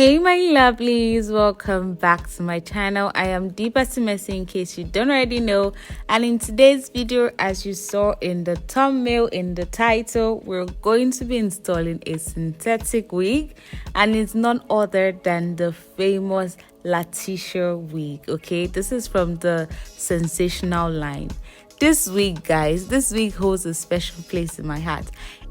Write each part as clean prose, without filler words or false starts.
Hey my lovelies, welcome back to my channel. I am Deepa Simesi in case you don't already know, and in today's video, as you saw in the thumbnail, in the title, we're going to be installing a synthetic wig, and it's none other than the famous Latisha wig. Okay, this is from the Sensational line. This wig, guys, this wig holds a special place in my heart.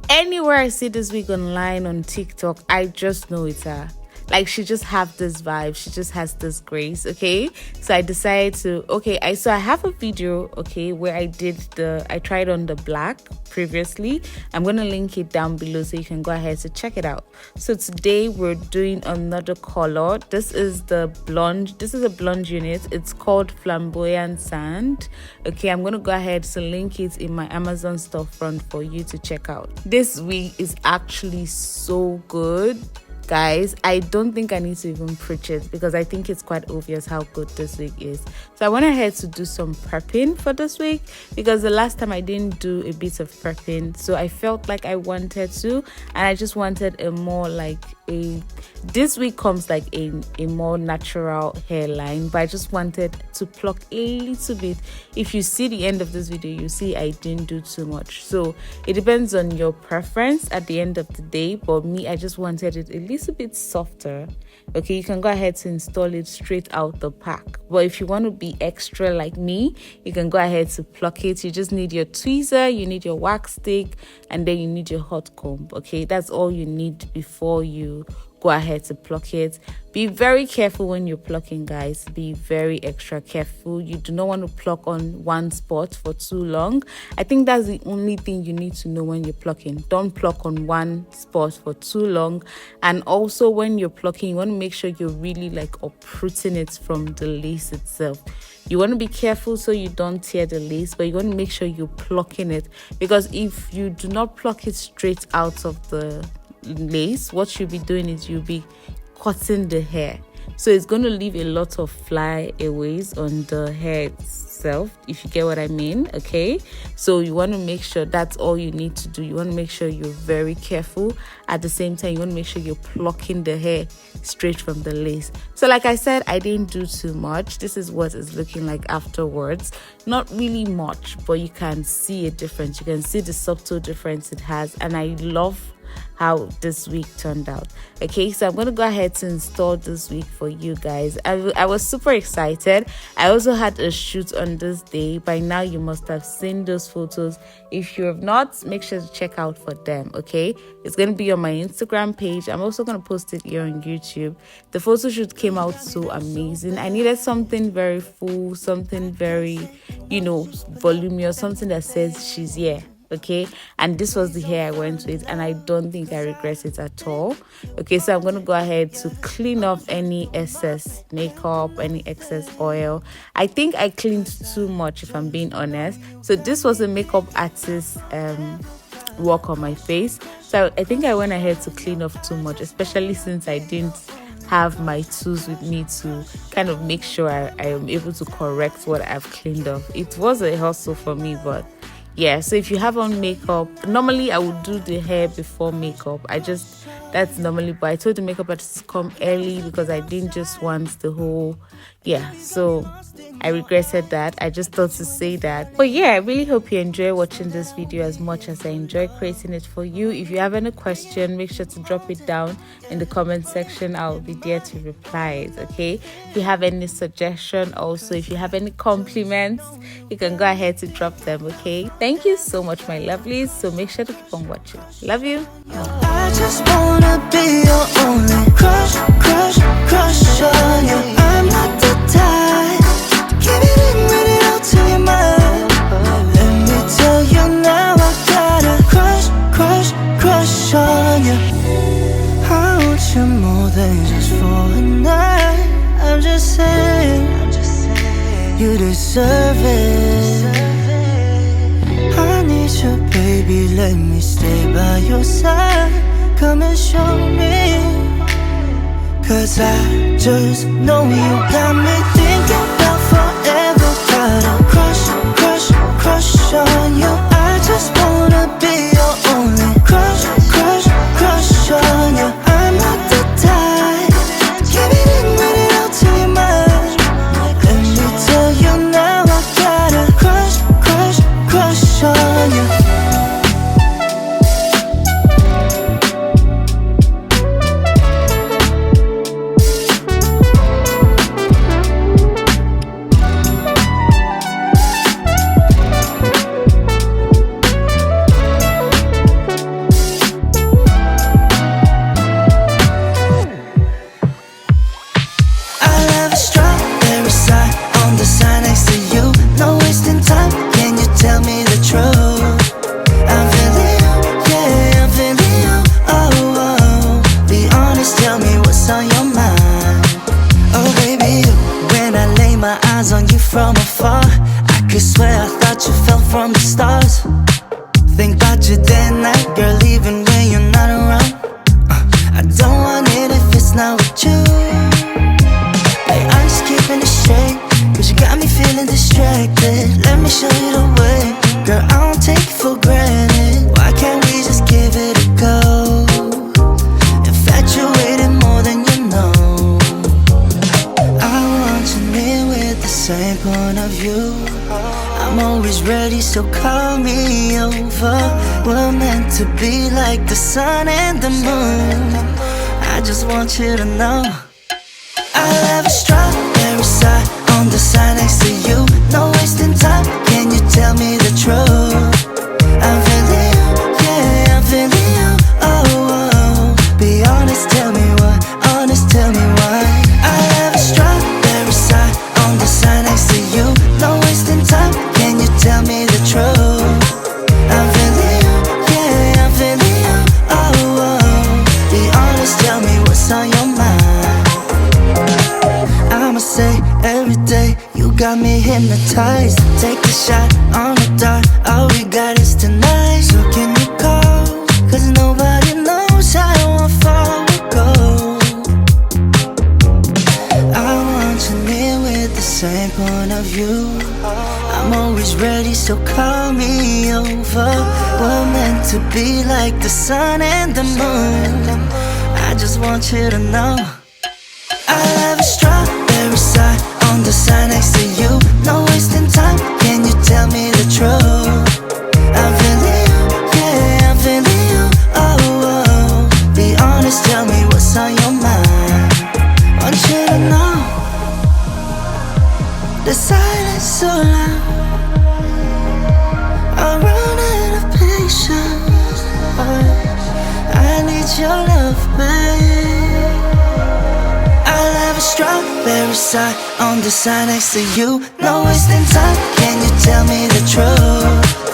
Anywhere I see this wig online, on TikTok, I just know it's her. Like, she just have this vibe, she just has this grace. Okay, so I decided to I have a video, okay, where I tried on the black previously. I'm gonna link it down below so you can go ahead to check it out. So today we're doing another color. This is a blonde unit. It's called Flamboyant Sand. Okay, I'm gonna go ahead to link it in my Amazon storefront for you to check out. This wig is actually so good, guys. I don't think I need to even preach it because I think it's quite obvious how good this wig is. So I went ahead to do some prepping for this wig because the last time I didn't do a bit of prepping, so I felt like I wanted to, and I just wanted a more like this wig comes like a more natural hairline, but I just wanted to pluck a little bit. If you see the end of this video, you see I didn't do too much, so it depends on your preference at the end of the day. But me, I just wanted it a little bit softer. Okay, you can go ahead to install it straight out the pack, but if you want to be extra like me, you can go ahead to pluck it. You just need your tweezer, you need your wax stick, and then you need your hot comb. Okay, that's all you need before you go ahead to pluck it. Be very careful when you're plucking, guys. Be very extra careful. You do not want to pluck on one spot for too long. I think that's the only thing you need to know when you're plucking. Don't pluck on one spot for too long. And also when you're plucking, you want to make sure you're really like uprooting it from the lace itself. You want to be careful so you don't tear the lace, but you want to make sure you're plucking it, because if you do not pluck it straight out of the lace, what you'll be doing is you'll be cutting the hair, so it's going to leave a lot of flyaways on the hair itself, if you get what I mean. Okay, so you want to make sure that's all you need to do. You want to make sure you're very careful. At the same time, you want to make sure you're plucking the hair straight from the lace. So like I said, I didn't do too much. This is what it's looking like afterwards. Not really much, but you can see a difference. You can see the subtle difference it has, and I love how this wig turned out. Okay, so I'm gonna go ahead to install this wig for you guys. I was super excited. I also had a shoot on this day. By now you must have seen those photos. If you have not, make sure to check out for them. Okay, it's gonna be on my Instagram page. I'm also gonna post it here on YouTube. The photo shoot came out so amazing. I needed something very full, something very, voluminous, something that says she's here. Okay, and this was the hair I went with, and I don't think I regret it at all. Okay, so I'm gonna go ahead to clean off any excess makeup, any excess oil. I think I cleaned too much, if I'm being honest. So this was a makeup artist work on my face, so I think I went ahead to clean off too much, especially since I didn't have my tools with me to kind of make sure I am able to correct what I've cleaned off. It was a hustle for me, but yeah. So if you have on makeup, normally I would do the hair before makeup. That's normally, but I told the makeup artist to come early because I didn't just want the whole, so I regretted that. I just thought to say that. But yeah, I really hope you enjoy watching this video as much as I enjoy creating it for you. If you have any question, make sure to drop it down in the comment section. I'll be there to reply it. Okay, if you have any suggestion, also if you have any compliments, you can go ahead to drop them. Okay, thank you so much, my lovelies. So make sure to keep on watching. Love you. I just wanna be your only crush on you. I'm not the type to give it in, read it out to your mind. Let me tell you now, I got a crush on you. I want you more than just for a night. I'm just saying, you deserve it. I need you, baby, let me stay by your side. Come and show me, 'cause I just know you got me thinking about forever. Got a crush on you. I just wanna be your only crush on you. I'm not the type so call me over. We're meant to be like the sun and the moon. I just want you to know I'll have a strawberry side on the side next to you. No wasting time, can you tell me the truth? I'm feeling you, yeah, I'm feeling you. Oh, oh, be honest, tell me why. Honest, tell me why. I'll have a strawberry side on the side next to you. No wasting time, can you tell me the truth? I'm feeling you, yeah, I'm feeling you. Oh, oh, be honest, tell me what's on your mind. I'ma say every day, you got me hypnotized. Take a shot on the dart, all we got is tonight. So can you call? Cause nobody knows how far we go. I want you near with the same point of view. I'm always ready, so call me over. We're meant to be like the sun and the moon. I just want you to know I'll have a strawberry side on the side next to you. No wasting time, can you tell me the truth? I'm feeling you, yeah, I'm feeling you. Oh, oh, be honest, tell me what's on your mind. Want you to know the silence so loud. I'm running out of patience. I need your love, babe. I'll have a strawberry side on the side next to you. No wasting time, can you tell me the truth?